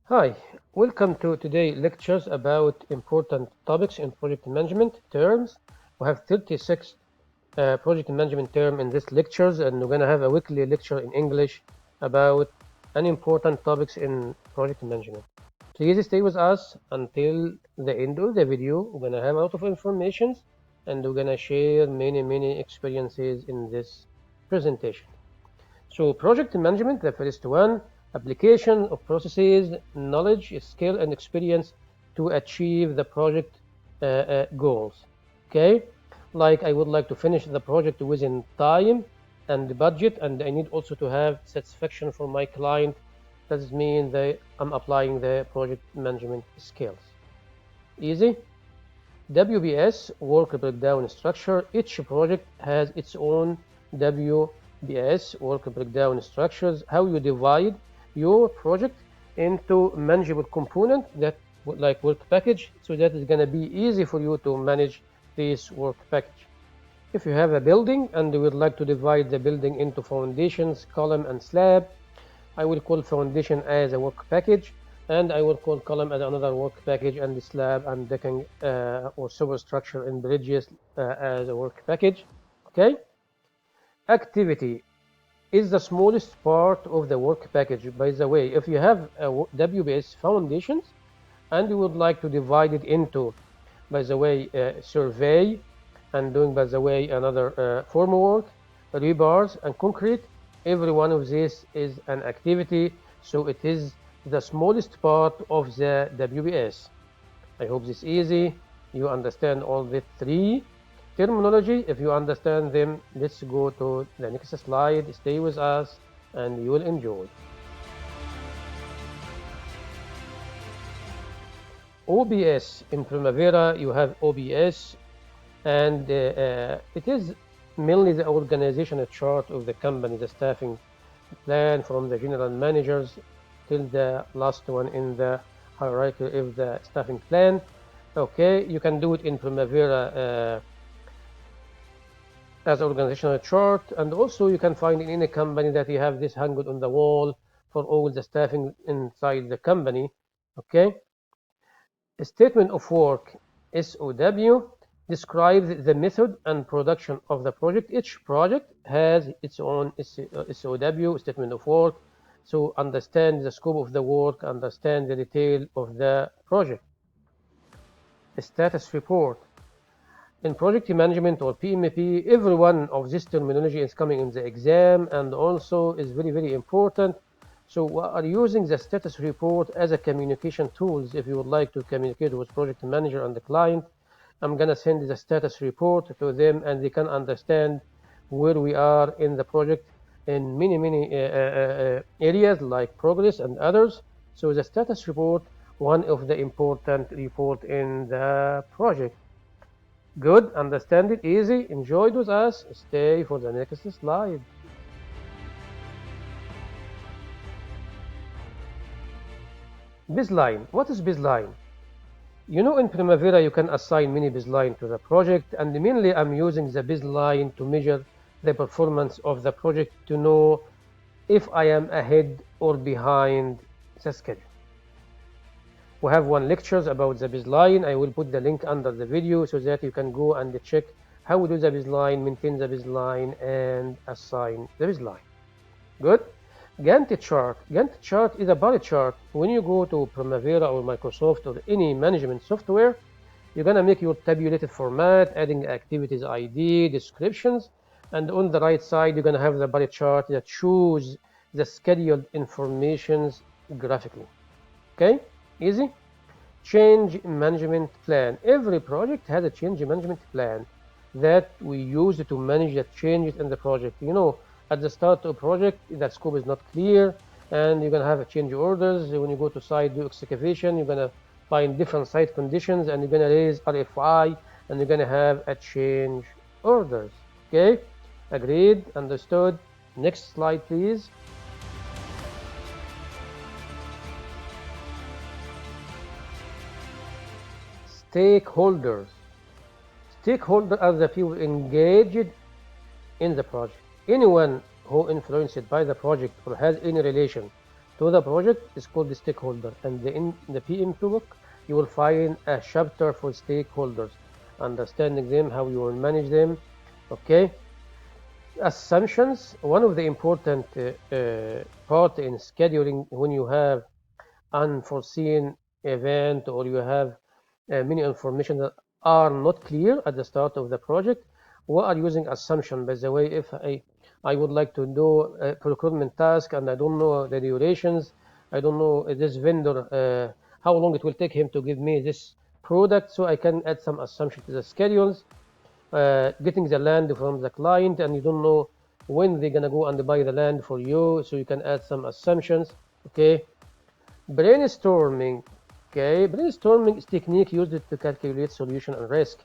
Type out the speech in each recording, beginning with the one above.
Hi, welcome to today's lectures about important topics in project management terms. We have 36 project management terms in this lectures, and we're going to have a weekly lecture in English about important topics in project management. Please stay with us until the end of the video. We're going to have a lot of information, and we're going to share many experiences in this presentation. So project management, the first one, application of processes, knowledge, skill, and experience to achieve the project goals. Okay, like I would like to finish the project within time and budget, and I need also to have satisfaction for my client. That means that I'm applying the project management skills. Easy. WBS, work breakdown structure. Each project has its own WBS, work breakdown structures. How you divide your project into manageable component that like work package, so that it's going to be easy for you to manage this work package. If you have a building and you would like to divide the building into foundations, column, and slab, I will call foundation as a work package, and I will call column as another work package, and the slab and decking or superstructure in bridges as a work package. Okay. Activity is the smallest part of the work package. By the way, if you have a WBS foundations and you would like to divide it into, by the way, survey, and doing, by the way, another formwork, rebars, and concrete, every one of these is an activity, so it is the smallest part of the WBS. I hope this is easy. You understand all the three terminology. If you understand them, let's go to the next slide. Stay with us and you will enjoy. OBS in Primavera, you have OBS, and it is mainly the organizational chart of the company, the staffing plan from the general managers till the last one in the hierarchy of the staffing plan. Okay, you can do it in Primavera as organizational chart, and also you can find in any company that you have this hung on the wall for all the staffing inside the company. Okay, a statement of work, SOW, describes the method and production of the project. Each project has its own SOW, statement of work. So understand the scope of the work, understand the detail of the project. A status report. In project management or PMP, every one of this terminology is coming in the exam and also is very important. So we are using the status report as a communication tools. If you would like to communicate with project manager and the client, I'm gonna send the status report to them, and they can understand where we are in the project in many areas like progress and others. So the status report, one of the important report in the project. Good, understand it, easy, enjoyed with us. Stay for the next slide. Baseline. What is baseline? You know, in Primavera, you can assign many baseline to the project, and mainly I'm using the baseline to measure the performance of the project to know if I am ahead or behind the schedule. We have one lectures about the baseline. I will put the link under the video so that you can go and check how we do the baseline, maintain the baseline, and assign the baseline. Good. Gantt chart. Gantt chart is a bar chart. When you go to Primavera or Microsoft or any management software, you're gonna make your tabulated format, adding activities ID, descriptions, and on the right side you're gonna have the bar chart that shows the scheduled informations graphically. Okay, easy. Change management plan. Every project has a change management plan that we use to manage the changes in the project. You know, at the start of a project, the scope is not clear, and you're going to have a change orders. When you go to site, do excavation, you're going to find different site conditions, and you're going to raise RFI, and you're going to have a change orders. Okay, agreed, understood. Next slide, please. Stakeholders. Stakeholders are the people engaged in the project. Anyone who influenced by the project or has any relation to the project is called the stakeholder, and in the PMBOK you will find a chapter for stakeholders, understanding them, how you will manage them. Okay. Assumptions, one of the important part in scheduling when you have unforeseen event or you have many information that are not clear at the start of the project. We are using assumption. By the way, if I would like to do a procurement task and I don't know the durations, I don't know this vendor, how long it will take him to give me this product, so I can add some assumption to the schedules. Getting the land from the client and you don't know when they're gonna go and buy the land for you, so you can add some assumptions. Okay. Brainstorming. Okay, brainstorming is technique used to calculate solution and risk.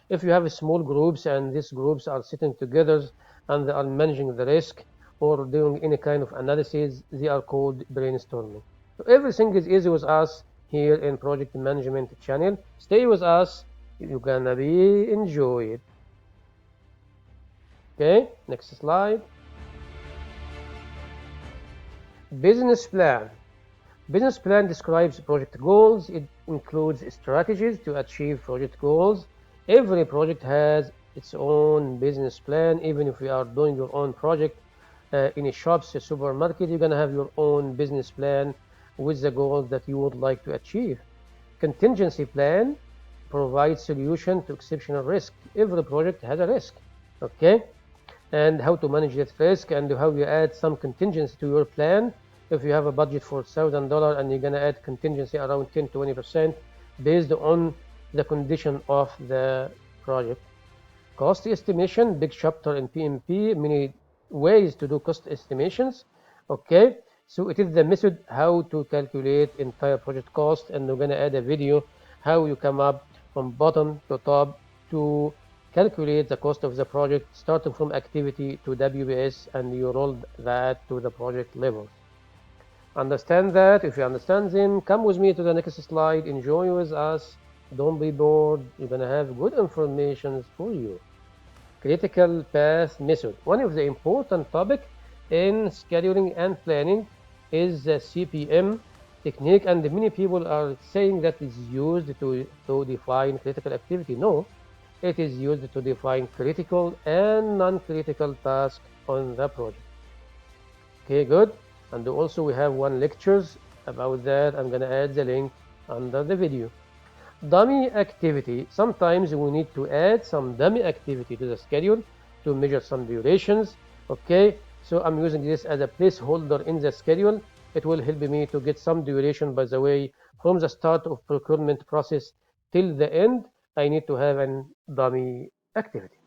If you have small groups and these groups are sitting together and they are managing the risk or doing any kind of analysis, they are called brainstorming. So everything is easy with us here in project management channel. Stay with us, you're gonna be enjoy it. Okay, next slide. Business plan. Business plan describes project goals. It includes strategies to achieve project goals. Every project has its own business plan. Even if you are doing your own project in a shop, a supermarket, you're going to have your own business plan with the goals that you would like to achieve. Contingency plan provides solution to exceptional risk. Every project has a risk, okay? And how to manage that risk and how you add some contingency to your plan. If you have a budget for $1,000 and you're going to add contingency around 10-20% based on the condition of the project. Cost estimation, big chapter in PMP, many ways to do cost estimations. Okay, so it is the method how to calculate entire project cost, and we're going to add a video how you come up from bottom to top to calculate the cost of the project starting from activity to WBS, and you roll that to the project level. Understand that. If you understand them, come with me to the next slide. Enjoy with us. Don't be bored. You're going to have good information for you. Critical path method. One of the important topics in scheduling and planning is the CPM technique, and many people are saying that it's used to define critical activity. No, it is used to define critical and non-critical tasks on the project. Okay, good. And also we have one lectures about that. I'm going to add the link under the video. Dummy activity. Sometimes we need to add some dummy activity to the schedule to measure some durations. Okay, so I'm using this as a placeholder in the schedule. It will help me to get some duration. By the way, from the start of procurement process till the end, I need to have a dummy activity.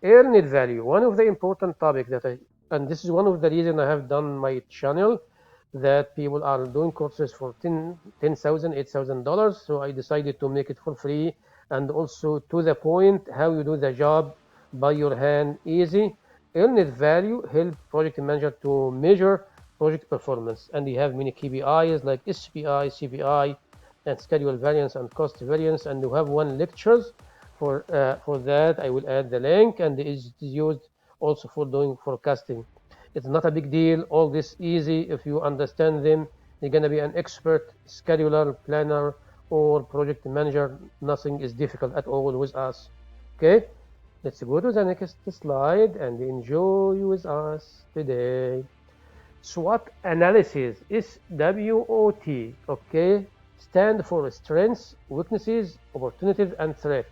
Earned value. One of the important topics that and this is one of the reasons I have done my channel, that people are doing courses for $10,000, $8,000. So I decided to make it for free and also to the point, how you do the job by your hand, easy. Earned value help project manager to measure project performance, and you have many KPIs like SPI, CPI, and schedule variance and cost variance, and you have one lectures for that. I will add the link, and it is used also for doing forecasting. It's not a big deal. All this easy. If you understand them, you're going to be an expert scheduler, planner, or project manager. Nothing is difficult at all with us. Okay, let's go to the next slide and enjoy with us today. SWOT analysis, SWOT, okay, stand for strengths, weaknesses, opportunities, and threat.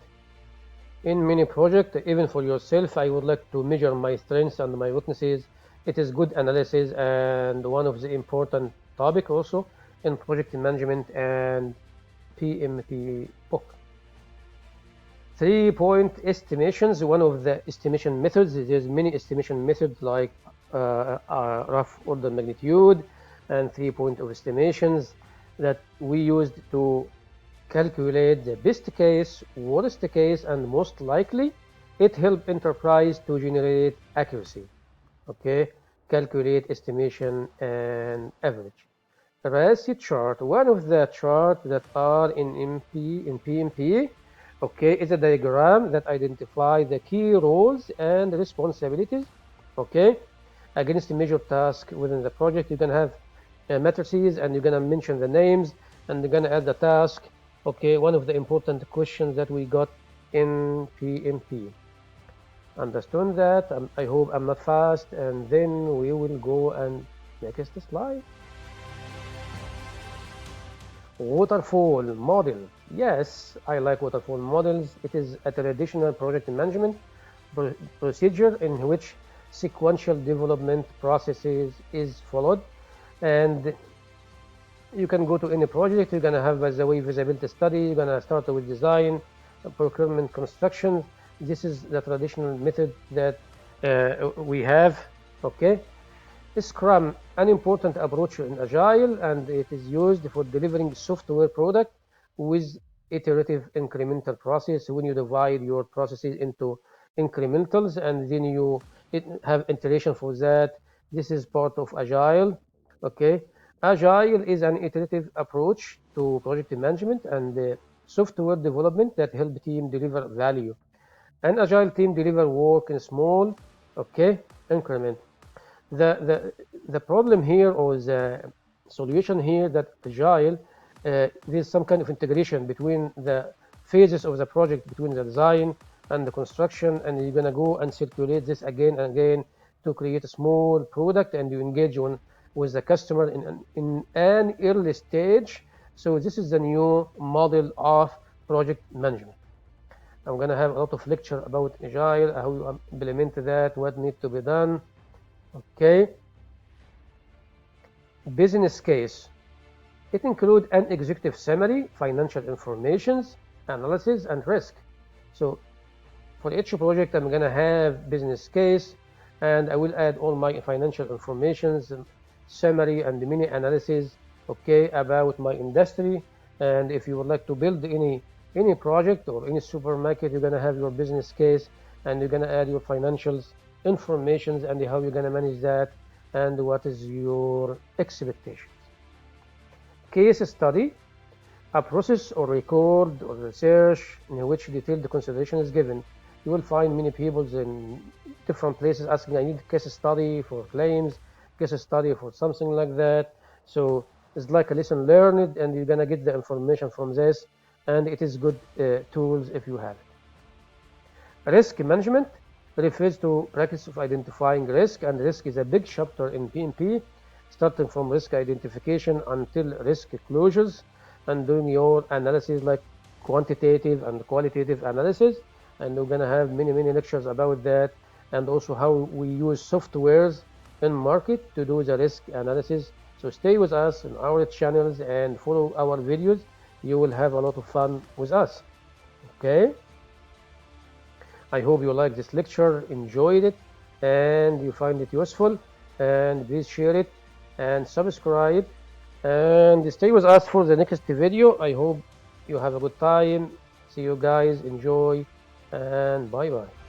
In many projects, even for yourself, I would like to measure my strengths and my weaknesses. It is good analysis and one of the important topic also in project management and PMBOK. 3-point estimations, one of the estimation methods. There's many estimation methods like rough order magnitude and 3-point of estimations that we used to calculate the best case, worst case, and most likely. It helps enterprise to generate accuracy. Okay, calculate estimation and average. RACI chart, one of the charts that are in PMP, okay, is a diagram that identifies the key roles and responsibilities, okay, against a major task within the project. You can have matrices, and you're gonna mention the names, and you're gonna add the task. Okay, one of the important questions that we got in PMP. Understand that? I hope I'm not fast, and then we will go and next slide. Waterfall model. Yes, I like waterfall models. It is a traditional project management procedure in which sequential development processes is followed, and you can go to any project. You're gonna have, by the way, feasibility study. You're gonna start with design, procurement, construction. This is the traditional method that we have. Okay, Scrum, an important approach in Agile, and it is used for delivering software product with iterative incremental process. When you divide your processes into incrementals and then you have iteration for that, this is part of Agile. Okay, Agile is an iterative approach to project management and software development that help team deliver value. An Agile team deliver work in small, okay, increment. The problem here, or the solution here, that Agile, there's some kind of integration between the phases of the project, between the design and the construction, and you're gonna go and circulate this again and again to create a small product, and you engage with the customer in an early stage. So this is the new model of project management. I'm gonna have a lot of lecture about Agile, how you implement that, what needs to be done. Okay. Business case. It includes an executive summary, financial informations, analysis, and risk. So for each project, I'm gonna have business case, and I will add all my financial informations, summary, and mini analysis, okay, about my industry. And if you would like to build any project or any supermarket, you're gonna have your business case, and you're gonna add your financials informations and how you're gonna manage that and what is your expectations. Case study, a process or record or research in which detailed consideration is given. You will find many people in different places asking, I need a case study for claims, case study for something like that. So it's like a lesson learned, and you're gonna get the information from this, and it is good tools if you have it. Risk management refers to practice of identifying risk, and risk is a big chapter in PMP, starting from risk identification until risk closures, and doing your analysis like quantitative and qualitative analysis. And we're gonna have many lectures about that, and also how we use softwares in market to do the risk analysis. So stay with us in our channels and follow our videos. You will have a lot of fun with us. Okay, I hope you like this lecture, enjoyed it, and you find it useful. And please share it and subscribe, and stay with us for the next video. I hope you have a good time. See you guys, enjoy, and bye bye.